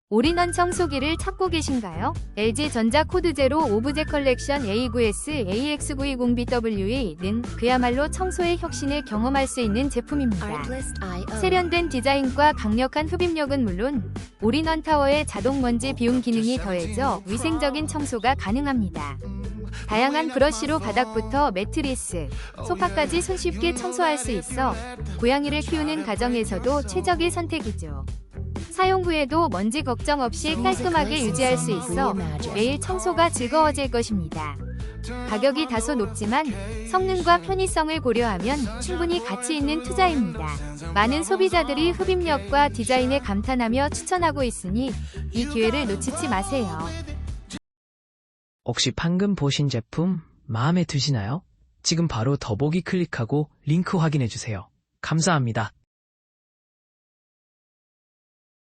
올인원 청소기를 찾고 계신가요? LG전자 코드제로 오브제 컬렉션 A9S, AX920BWE는 그야말로 청소의 혁신을 경험할 수 있는 제품입니다. 세련된 디자인과 강력한 흡입력은 물론 올인원 타워의 자동 먼지 비움 기능이 더해져 위생적인 청소가 가능합니다. 다양한 브러쉬로 바닥부터 매트리스, 소파까지 손쉽게 청소할 수 있어 고양이를 키우는 가정에서도 최적의 선택이죠. 사용 후에도 먼지 걱정 없이 깔끔하게 유지할 수 있어 매일 청소가 즐거워질 것입니다. 가격이 다소 높지만 성능과 편의성을 고려하면 충분히 가치 있는 투자입니다. 많은 소비자들이 흡입력과 디자인에 감탄하며 추천하고 있으니 이 기회를 놓치지 마세요. 혹시 방금 보신 제품 마음에 드시나요? 지금 바로 더보기 클릭하고 링크 확인해주세요. 감사합니다.